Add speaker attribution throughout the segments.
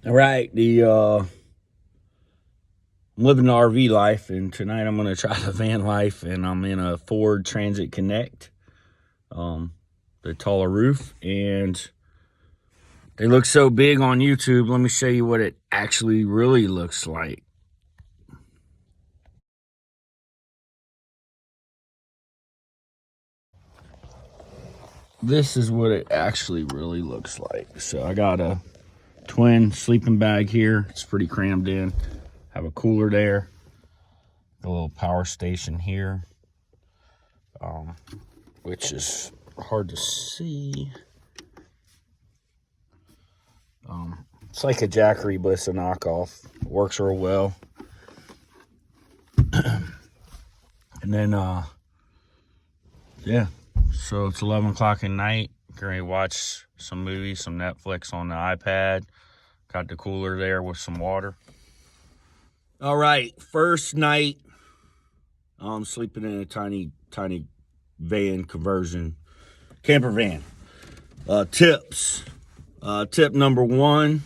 Speaker 1: All right, I'm living the RV life, and tonight I'm gonna try the van life, and I'm in a Ford Transit Connect, the taller roof, and they look so big on YouTube. Let me show you what it actually really looks like. This is what it actually really looks like. So I got a twin sleeping bag here. It's pretty crammed in. Have a cooler there. A little power station here, which is hard to see. It's like a Jackery, but it's a knockoff. It works real well. And then, yeah. So it's 11 o'clock at night. Going to watch some movies, some Netflix on the iPad. Got the cooler there with some water. All right, first night. I'm sleeping in a tiny van conversion, camper van. Tips. Tip number one.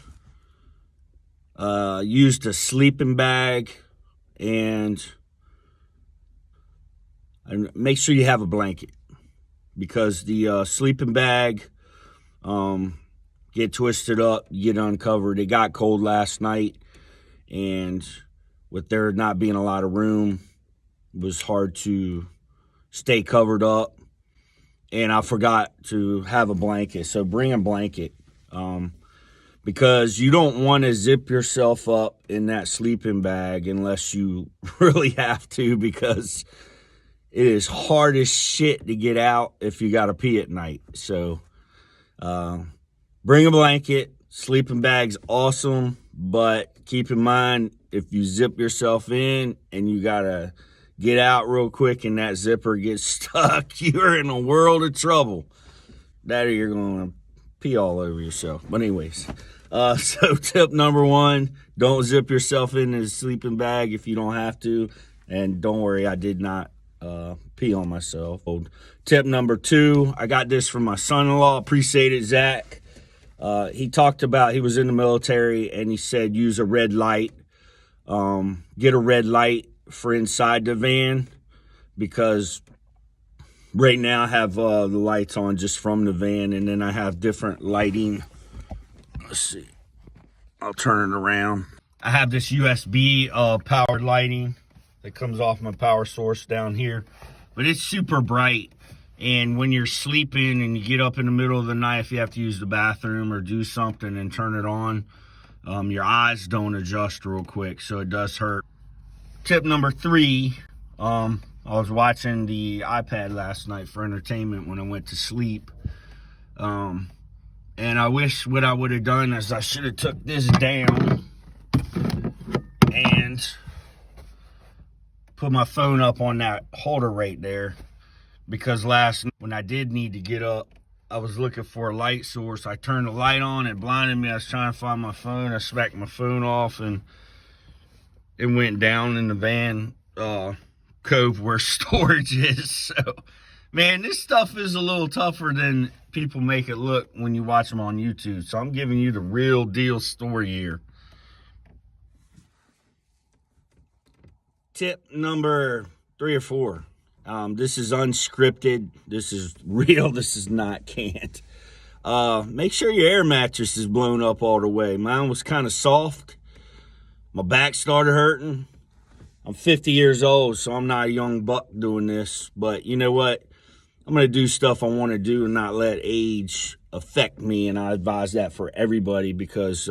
Speaker 1: Used a sleeping bag and make sure you have a blanket, because the sleeping bag get twisted up, get uncovered. It got cold last night, and with there not being a lot of room, it was hard to stay covered up, and I forgot to have a blanket. So bring a blanket, because you don't want to zip yourself up in that sleeping bag unless you really have to, because it is hard as shit to get out if you got to pee at night. So bring a blanket. Sleeping bag's awesome, but keep in mind, if you zip yourself in and you got to get out real quick and that zipper gets stuck, you're in a world of trouble. That or you're going to pee all over yourself. But anyways, so tip number one, don't zip yourself in the sleeping bag if you don't have to. And don't worry, I did not pee on myself. Tip number two, I got this from my son-in-law. Appreciate it, Zach. He talked about, he was in the military, and he said use a red light. Get a red light for inside the van, because right now I have the lights on just from the van, and then I have different lighting. Let's see. I'll turn it around. I have this USB powered lighting that comes off my power source down here, but it's super bright. And when you're sleeping and you get up in the middle of the night, if you have to use the bathroom or do something and turn it on, your eyes don't adjust real quick, so it does hurt. Tip number three, I was watching the iPad last night for entertainment when I went to sleep. And I wish what I would have done is I should have took this down and put my phone up on that holder right there, because last night when I did need to get up, I was looking for a light source. I turned the light on, it blinded me. I was trying to find my phone. I smacked my phone off, and it went down in the van cove where storage is. So, man, this stuff is a little tougher than people make it look when you watch them on YouTube. So I'm giving you the real deal story here. Tip number 3 or 4. This is unscripted. This is real. This is not canned. Make sure your air mattress is blown up all the way. Mine was kind of soft. My back started hurting. I'm 50 years old, so I'm not a young buck doing this. But you know what? I'm going to do stuff I want to do and not let age affect me. And I advise that for everybody, because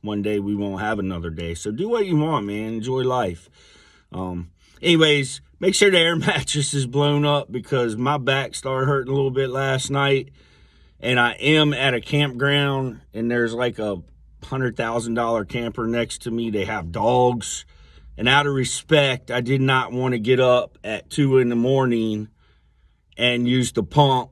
Speaker 1: one day we won't have another day. So do what you want, man. Enjoy life. Anyways, make sure the air mattress is blown up, because my back started hurting a little bit last night. And I am at a campground, and there's like a $100,000 camper next to me. They have dogs. And out of respect, I did not want to get up at 2 in the morning and use the pump,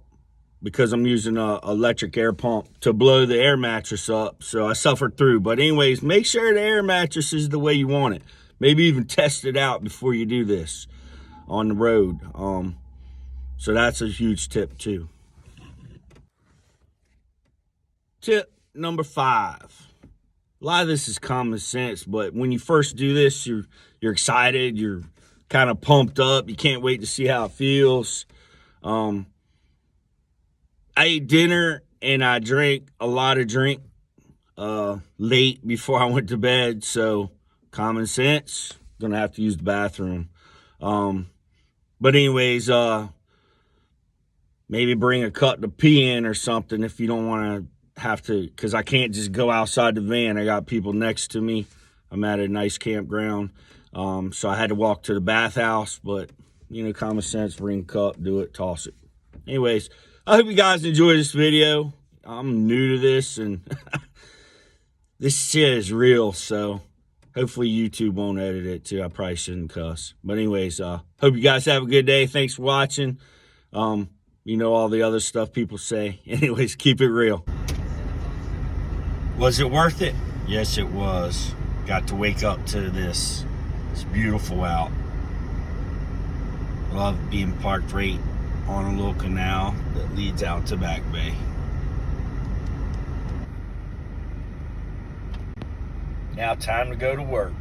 Speaker 1: because I'm using a electric air pump to blow the air mattress up. So I suffered through. But anyways, make sure the air mattress is the way you want it. Maybe even test it out before you do this on the road. So that's a huge tip too. Tip number 5. a lot of this is common sense, but when you first do this, you're excited, you're kind of pumped up, you can't wait to see how it feels. I ate dinner and I drank a lot of drink late before I went to bed, so common sense, gonna have to use the bathroom. But anyways, maybe bring a cup to pee in or something if you don't want to have to, because I can't just go outside the van. I got people next to me. I'm at a nice campground, so I had to walk to the bathhouse, but, you know, common sense, bring a cup, do it, toss it. Anyways, I hope you guys enjoy this video. I'm new to this, and this shit is real, so hopefully YouTube won't edit it too. I probably shouldn't cuss. But anyways, hope you guys have a good day. Thanks for watching. You know all the other stuff people say. Anyways, keep it real. Was it worth it? Yes, it was. Got to wake up to this. It's beautiful out. Love being parked right on a little canal that leads out to Back Bay. Now time to go to work.